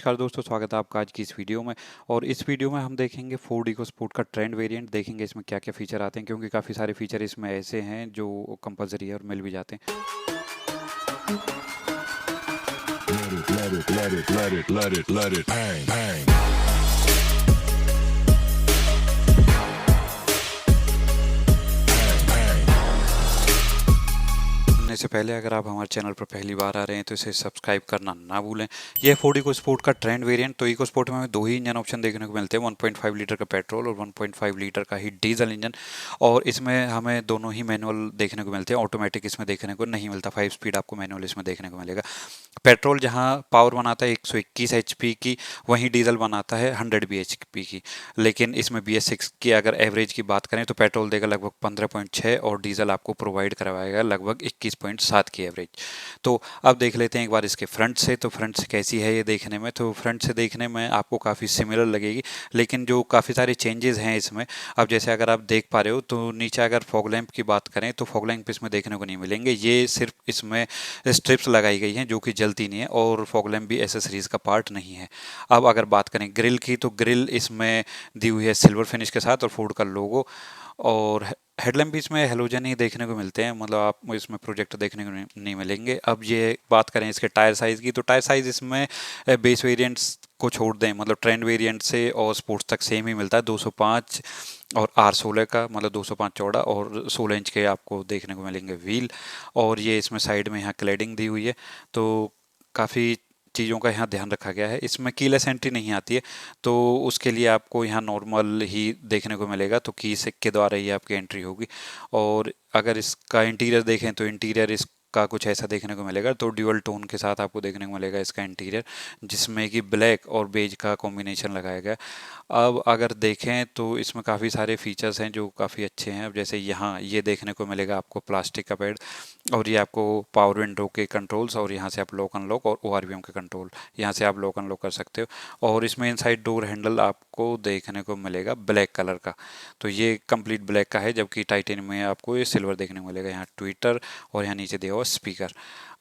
नमस्कार दोस्तों, स्वागत है आपका आज की इस वीडियो में। और इस वीडियो में हम देखेंगे फोर्ड इकोस्पोर्ट का ट्रेंड वेरिएंट, देखेंगे इसमें क्या क्या फीचर आते हैं, क्योंकि काफ़ी सारे फीचर इसमें ऐसे हैं जो कंपलसरी है और मिल भी जाते हैं। Let it bang, bang. करने से पहले अगर आप हमारे चैनल पर पहली बार आ रहे हैं तो इसे सब्सक्राइब करना ना भूलें। यह फोर्ड इकोस्पोर्ट का ट्रेंड वेरिएंट। तो इकोस्पोर्ट में हमें दो ही इंजन ऑप्शन देखने को मिलते हैं, 1.5 लीटर का पेट्रोल और 1.5 लीटर का ही डीजल इंजन। और इसमें हमें दोनों ही मैनुअल देखने को मिलते हैं, ऑटोमेटिक इसमें देखने को नहीं मिलता। 5 स्पीड आपको मैनुअल इसमें देखने को मिलेगा। पेट्रोल जहां पावर बनाता है 121 एचपी की, वहीं डीजल बनाता है 100 bhp की। लेकिन इसमें BS6 की अगर एवरेज की बात करें तो पेट्रोल देगा लगभग 15.6 और डीजल आपको प्रोवाइड करवाएगा लगभग 21.7 की एवरेज। तो अब देख लेते हैं एक बार इसके फ्रंट से। तो फ्रंट से कैसी है ये देखने में, तो फ्रंट से देखने में आपको काफ़ी सिमिलर लगेगी, लेकिन जो काफ़ी सारे चेंजेस हैं इसमें। अब जैसे अगर आप देख पा रहे हो तो नीचे अगर फॉग लैंप की बात करें तो फॉग लैंप इसमें देखने को नहीं मिलेंगे। ये सिर्फ इसमें स्ट्रिप्स लगाई गई हैं जो कि जलती नहीं है, और फॉग लैंप भी एसेसरीज का पार्ट नहीं है। अब अगर बात करें ग्रिल की, तो ग्रिल इसमें दी हुई है सिल्वर फिनिश के साथ और फोर्ड का लोगो। और हेडलैम्प भी इसमें हेलोजन ही देखने को मिलते हैं, मतलब आप इसमें प्रोजेक्टर देखने को नहीं मिलेंगे। अब ये बात करें इसके टायर साइज़ की, तो टायर साइज़ इसमें बेस वेरिएंट्स को छोड़ दें, मतलब ट्रेंड वेरिएंट से और स्पोर्ट्स तक सेम ही मिलता है। 205 और R16 का, मतलब 205 चौड़ा और 16 इंच के आपको देखने को मिलेंगे व्हील। और ये इसमें साइड में यहाँ क्लैडिंग दी हुई है, तो काफ़ी चीज़ों का यहाँ ध्यान रखा गया है। इसमें कीलेस एंट्री नहीं आती है, तो उसके लिए आपको यहाँ नॉर्मल ही देखने को मिलेगा, तो की से के द्वारा ही आपकी एंट्री होगी। और अगर इसका इंटीरियर देखें तो इंटीरियर इसका कुछ ऐसा देखने को मिलेगा। तो ड्यूअल टोन के साथ आपको देखने को मिलेगा इसका इंटीरियर, जिसमें कि ब्लैक और बेज का कॉम्बिनेशन लगाया गया। अब अगर देखें तो इसमें काफ़ी सारे फीचर्स हैं जो काफ़ी अच्छे हैं। अब जैसे यहाँ ये देखने को मिलेगा आपको प्लास्टिक का पैड, और ये आपको पावर विंडो के कंट्रोल्स, और यहाँ से आप लॉक अनलॉक और ORVM के कंट्रोल, यहाँ से आप लॉक अनलॉक कर सकते हो। और इसमें इनसाइड डोर हैंडल आपको देखने को मिलेगा ब्लैक कलर का, तो ये कंप्लीट ब्लैक का है, जबकि टाइटेनियम में आपको ये सिल्वर देखने को मिलेगा। यहाँ ट्विटर और यहाँ नीचे दिया हुआ स्पीकर।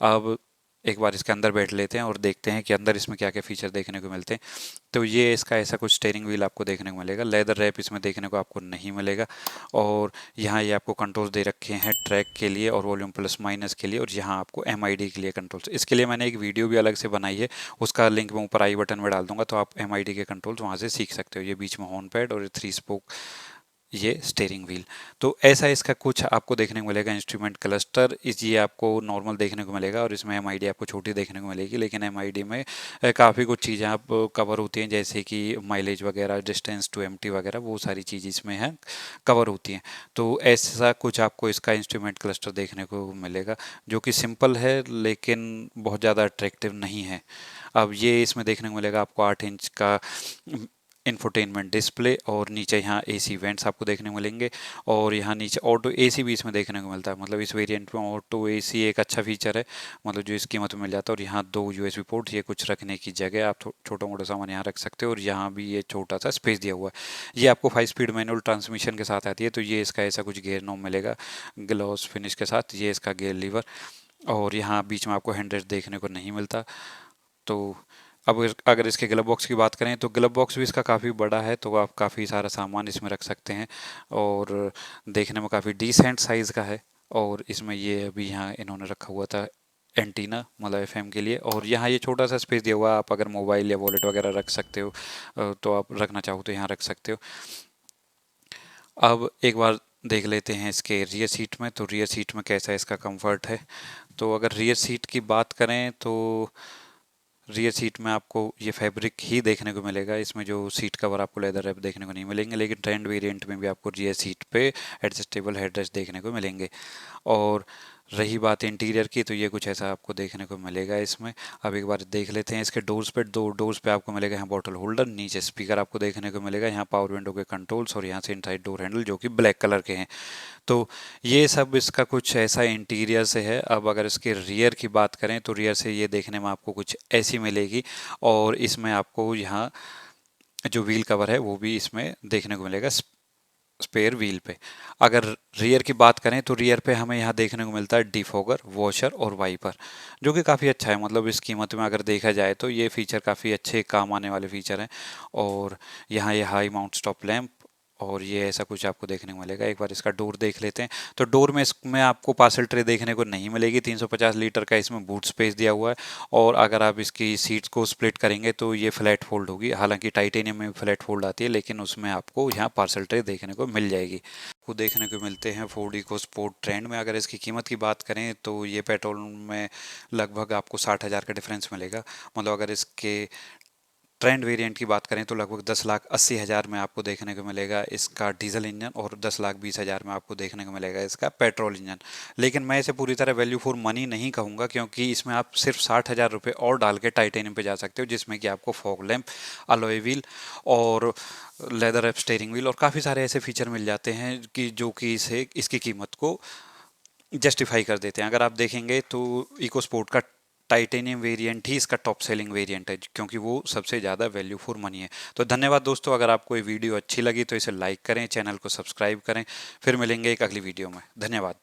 अब एक बार इसके अंदर बैठ लेते हैं और देखते हैं कि अंदर इसमें क्या क्या फीचर देखने को मिलते हैं। तो ये इसका ऐसा कुछ स्टीयरिंग व्हील आपको देखने को मिलेगा, लेदर रैप इसमें देखने को आपको नहीं मिलेगा। और यहाँ ये आपको कंट्रोल्स दे रखे हैं ट्रैक के लिए और वॉल्यूम प्लस माइनस के लिए, और यहाँ आपको MID के लिए कंट्रोल्स। इसके लिए मैंने एक वीडियो भी अलग से बनाई है, उसका लिंक मैं ऊपर आई बटन में डाल दूंगा, तो आप MID के कंट्रोल्स वहाँ से सीख सकते हो। ये बीच में हॉर्न पैड और 3 स्पोक ये स्टीयरिंग व्हील। तो ऐसा इसका कुछ आपको देखने को मिलेगा। इंस्ट्रूमेंट क्लस्टर इस ये आपको नॉर्मल देखने को मिलेगा, और इसमें MID आपको छोटी देखने को मिलेगी, लेकिन MID में काफ़ी कुछ चीज़ें आप कवर होती हैं, जैसे कि माइलेज वगैरह, डिस्टेंस टू एम्प्टी वगैरह, वो सारी चीज़ इसमें है कवर होती हैं। तो ऐसा कुछ आपको इसका इंस्ट्रूमेंट क्लस्टर देखने को मिलेगा, जो कि सिंपल है लेकिन बहुत ज़्यादा अट्रैक्टिव नहीं है। अब ये इसमें देखने को मिलेगा आपको 8 इंच का इंफोटेनमेंट डिस्प्ले, और नीचे यहाँ AC वेंट्स आपको देखने को मिलेंगे। और यहाँ नीचे ऑटो AC भी इसमें देखने को मिलता है, मतलब इस वेरिएंट में ऑटो AC एक अच्छा फीचर है, मतलब जो इस कीमत में मिल जाता है। और यहाँ 2 USB पोर्ट, ये कुछ रखने की जगह, आप छोटा मोटा सामान यहाँ रख सकते हो। और यहाँ भी ये छोटा सा स्पेस दिया हुआ है। ये आपको 5 स्पीड मैनुअल ट्रांसमिशन के साथ आती है, तो ये इसका ऐसा कुछ गियर नॉब मिलेगा ग्लॉस फिनिश के साथ। ये इसका गियर लीवर, और यहाँ बीच में आपको हैंड रेस्ट देखने को नहीं मिलता। तो अब अगर इसके ग्लव बॉक्स की बात करें तो ग्लव बॉक्स भी इसका काफ़ी बड़ा है, तो आप काफ़ी सारा सामान इसमें रख सकते हैं, और देखने में काफ़ी डिसेंट साइज़ का है। और इसमें ये अभी यहाँ इन्होंने रखा हुआ था एंटीना, मतलब FM के लिए। और यहाँ ये छोटा सा स्पेस दिया हुआ है, आप अगर मोबाइल या वॉलेट वगैरह रख सकते हो, तो आप रखना चाहो तो यहाँ रख सकते हो। अब एक बार देख लेते हैं इसके रियर सीट में, तो रियर सीट में कैसा इसका कंफर्ट है। तो अगर रियर सीट की बात करें तो रियर सीट में आपको ये फैब्रिक ही देखने को मिलेगा, इसमें जो सीट कवर आपको लेदर रैप देखने को नहीं मिलेंगे। लेकिन ट्रेंड वेरिएंट में भी आपको रियर सीट पे एडजस्टेबल हेडरेस्ट देखने को मिलेंगे। और रही बात इंटीरियर की, तो ये कुछ ऐसा आपको देखने को मिलेगा इसमें। अब एक बार देख लेते हैं इसके डोर्स पे। दो डोर्स पे आपको मिलेगा यहाँ बॉटल होल्डर, नीचे स्पीकर आपको देखने को मिलेगा, यहाँ पावर विंडो के कंट्रोल्स, और यहाँ से इनसाइड डोर हैंडल जो कि ब्लैक कलर के हैं। तो ये सब इसका कुछ ऐसा इंटीरियर से है। अब अगर इसके रियर की बात करें तो रियर से ये देखने में आपको कुछ ऐसी मिलेगी, और इसमें आपको यहाँ जो व्हील कवर है वो भी इसमें देखने को मिलेगा स्पेयर व्हील पे। अगर रियर की बात करें तो रियर पे हमें यहाँ देखने को मिलता है डिफॉगर, वॉशर और वाइपर, जो कि काफ़ी अच्छा है। मतलब इस कीमत में अगर देखा जाए तो ये फीचर काफ़ी अच्छे काम आने वाले फीचर हैं। और यहाँ ये हाई माउंट स्टॉप लैम्प और ये ऐसा कुछ आपको देखने को मिलेगा। एक बार इसका डोर देख लेते हैं। तो डोर में इसमें आपको पार्सल ट्रे देखने को नहीं मिलेगी। 350 लीटर का इसमें बूट स्पेस दिया हुआ है। और अगर आप इसकी सीट्स को स्प्लिट करेंगे तो ये फ्लैट फोल्ड होगी। हालांकि टाइटेनियम में फ्लैट फोल्ड आती है, लेकिन उसमें आपको यहाँ पार्सल ट्रे देखने को मिल जाएगी। को देखने को मिलते हैं फोर्ड इको स्पोर्ट ट्रेंड में। अगर इसकी कीमत की बात करें तो ये पेट्रोल में लगभग आपको 60,000 का डिफरेंस मिलेगा। मतलब अगर इसके ट्रेंड वेरिएंट की बात करें तो लगभग 10,80,000 में आपको देखने को मिलेगा इसका डीजल इंजन, और 10,20,000 में आपको देखने को मिलेगा इसका पेट्रोल इंजन। लेकिन मैं इसे पूरी तरह वैल्यू फॉर मनी नहीं कहूँगा, क्योंकि इसमें आप सिर्फ 60,000 रुपये और डाल के टाइटेनियम पे जा सकते हो, जिसमें कि आपको फॉग लैम्प, अलॉय व्हील और लेदर रैप स्टीयरिंग व्हील और काफ़ी सारे ऐसे फीचर मिल जाते हैं कि जो कि इसे इसकी कीमत को जस्टिफाई कर देते हैं। अगर आप देखेंगे तो इको स्पोर्ट का टाइटेनियम वेरिएंट ही इसका टॉप सेलिंग वेरिएंट है, क्योंकि वो सबसे ज़्यादा वैल्यू फॉर मनी है। तो धन्यवाद दोस्तों, अगर आपको ये वीडियो अच्छी लगी तो इसे लाइक करें, चैनल को सब्सक्राइब करें। फिर मिलेंगे एक अगली वीडियो में। धन्यवाद।